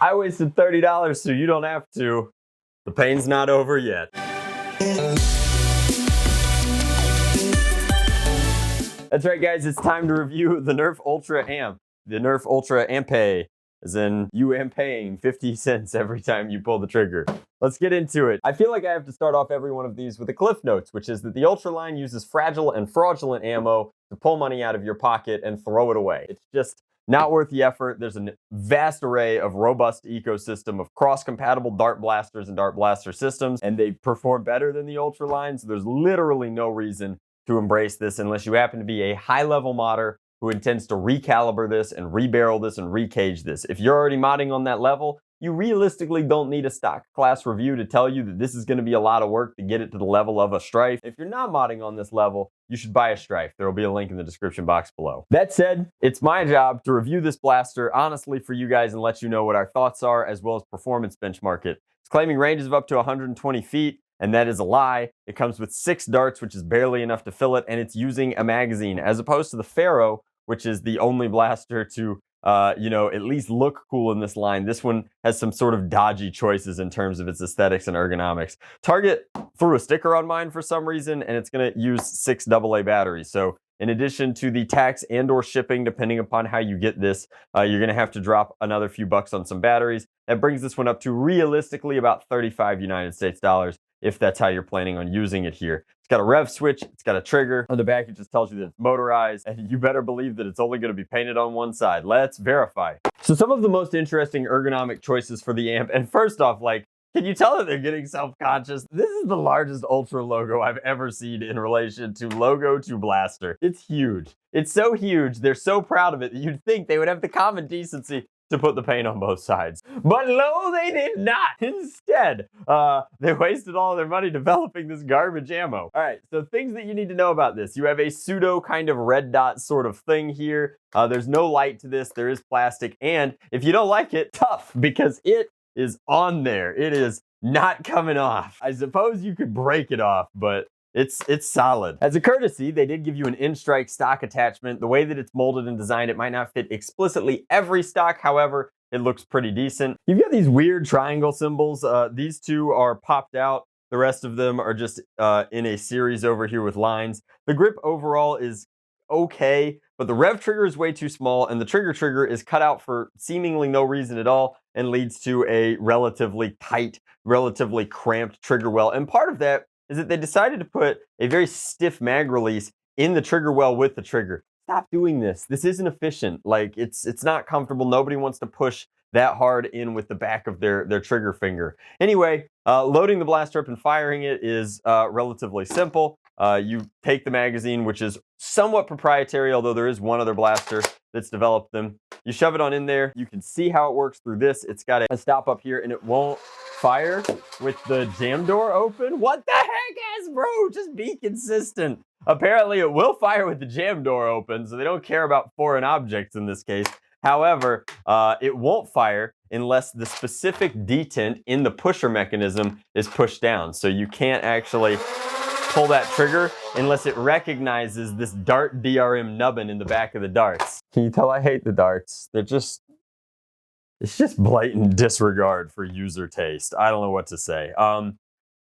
I wasted $30 so you don't have to. The pain's not over yet. That's right, guys, it's time to review the Nerf Ultra Amp. The Nerf Ultra Ampe, as in you am paying 50 cents every time you pull the trigger. Let's get into it. I feel like I have to start off every one of these with the cliff notes, which is that the Ultra line uses fragile and fraudulent ammo to pull money out of your pocket and throw it away. It's just not worth the effort. There's a vast array of robust ecosystem of cross-compatible dart blasters and dart blaster systems, and they perform better than the Ultra line, so there's literally no reason to embrace this unless you happen to be a high-level modder who intends to recaliber this and rebarrel this and recage this. If you're already modding on that level, you realistically don't need a stock class review to tell you that this is going to be a lot of work to get it to the level of a Stryfe. If you're not modding on this level, you should buy a Stryfe. There will be a link in the description box below. That said, it's my job to review this blaster honestly for you guys and let you know what our thoughts are, as well as performance benchmark it. It's claiming ranges of up to 120 feet. And that is a lie. It comes with 6 darts, which is barely enough to fill it, and it's using a magazine, as opposed to the Pharaoh, which is the only blaster to, at least look cool in this line. This one has some sort of dodgy choices in terms of its aesthetics and ergonomics. Target threw a sticker on mine for some reason, and it's going to use 6 AA batteries. So in addition to the tax and or shipping, depending upon how you get this, you're going to have to drop another few bucks on some batteries. That brings this one up to realistically about 35 United States dollars. If that's how you're planning on using it here. It's got a rev switch, it's got a trigger. On the back, it just tells you that it's motorized, and you better believe that it's only gonna be painted on one side. Let's verify. So some of the most interesting ergonomic choices for the amp, and first off, can you tell that they're getting self-conscious? This is the largest Ultra logo I've ever seen in relation to logo to blaster. It's huge. It's so huge, they're so proud of it that you'd think they would have the common decency to put the paint on both sides. But no, they did not. Instead, they wasted all their money developing this garbage ammo. All right, so things that you need to know about this. You have a pseudo kind of red dot sort of thing here. There's no light to this. There is plastic. And if you don't like it, tough, because it is on there. It is not coming off. I suppose you could break it off, but it's solid. As a courtesy, they did give you an N-Strike stock attachment. The way that it's molded and designed, it might not fit explicitly every stock. However, it looks pretty decent. You've got these weird triangle symbols. These two are popped out. The rest of them are just in a series over here with lines. The grip overall is okay, but the rev trigger is way too small, and the trigger is cut out for seemingly no reason at all and leads to a relatively tight, relatively cramped trigger well. And part of that is that they decided to put a very stiff mag release in the trigger well with the trigger. Stop doing this. This isn't efficient. It's not comfortable. Nobody wants to push that hard in with the back of their trigger finger. Anyway, loading the blaster up and firing it is relatively simple. You take the magazine, which is somewhat proprietary, although there is one other blaster that's developed them. You shove it on in there. You can see how it works through this. It's got a stop up here, and it won't fire with the jam door open. What the heck, Hasbro? Just be consistent. Apparently, it will fire with the jam door open, so they don't care about foreign objects in this case. However, it won't fire unless the specific detent in the pusher mechanism is pushed down. So you can't actually pull that trigger unless it recognizes this dart DRM nubbin in the back of the darts. Can you tell I hate the darts? It's just blatant disregard for user taste. I don't know what to say.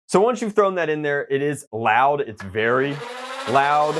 So once you've thrown that in there, it is loud. It's very loud,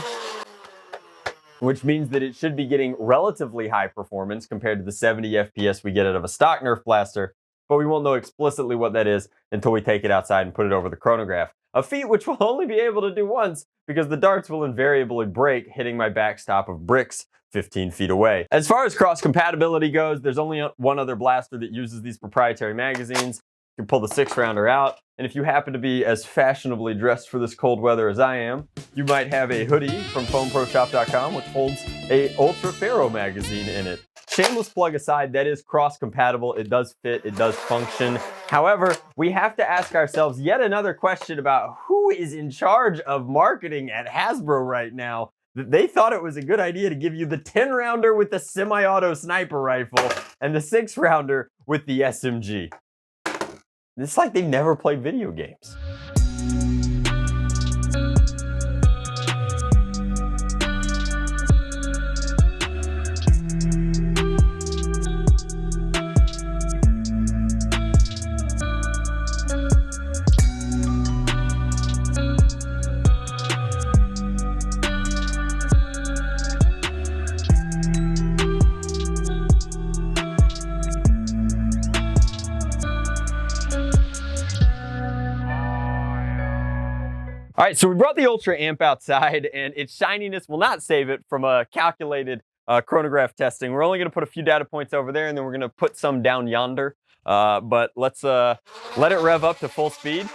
which means that it should be getting relatively high performance compared to the 70 FPS we get out of a stock Nerf blaster, but we won't know explicitly what that is until we take it outside and put it over the chronograph. A feat which we'll only be able to do once because the darts will invariably break hitting my backstop of bricks 15 feet away. As far as cross-compatibility goes, there's only one other blaster that uses these proprietary magazines. You can pull the 6-rounder out, and if you happen to be as fashionably dressed for this cold weather as I am, you might have a hoodie from foamproshop.com which holds a Ultra Pharaoh magazine in it. Shameless plug aside, that is cross-compatible. It does fit, it does function. However, we have to ask ourselves yet another question about who is in charge of marketing at Hasbro right now. They thought it was a good idea to give you the 10-rounder with the semi-auto sniper rifle and the 6-rounder with the SMG. It's like they never played video games. All right, so we brought the Ultra Amp outside, and its shininess will not save it from a calculated chronograph testing. We're only going to put a few data points over there, and then we're going to put some down yonder. But let's let it rev up to full speed.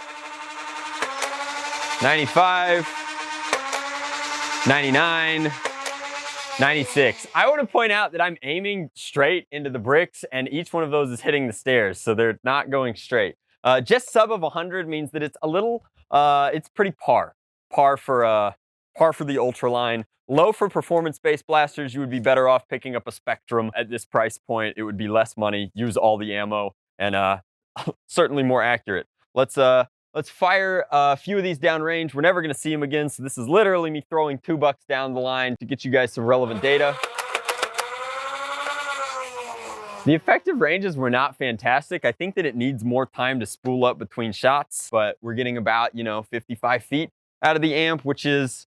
95, 99, 96. I want to point out that I'm aiming straight into the bricks, and each one of those is hitting the stairs, so they're not going straight. Just sub of 100 means that it's a little, it's pretty par for the Ultra line. Low for performance-based blasters, you would be better off picking up a Spectrum at this price point. It would be less money, use all the ammo, and certainly more accurate. Let's fire a few of these downrange. We're never gonna see them again, so this is literally me throwing $2 down the line to get you guys some relevant data. The effective ranges were not fantastic. I think that it needs more time to spool up between shots, but we're getting about, 55 feet out of the amp, which is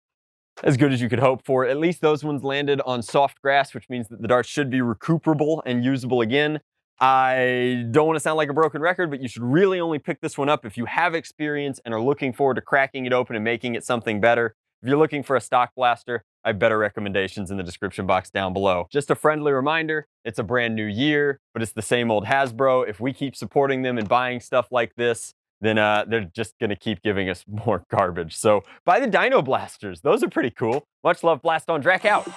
as good as you could hope for. At least those ones landed on soft grass, which means that the darts should be recuperable and usable again. I don't want to sound like a broken record, but you should really only pick this one up if you have experience and are looking forward to cracking it open and making it something better. If you're looking for a stock blaster, I have better recommendations in the description box down below. Just a friendly reminder, it's a brand new year, but it's the same old Hasbro. If we keep supporting them and buying stuff like this, then they're just gonna keep giving us more garbage. So buy the Dino Blasters. Those are pretty cool. Much love, Blast on Drac out.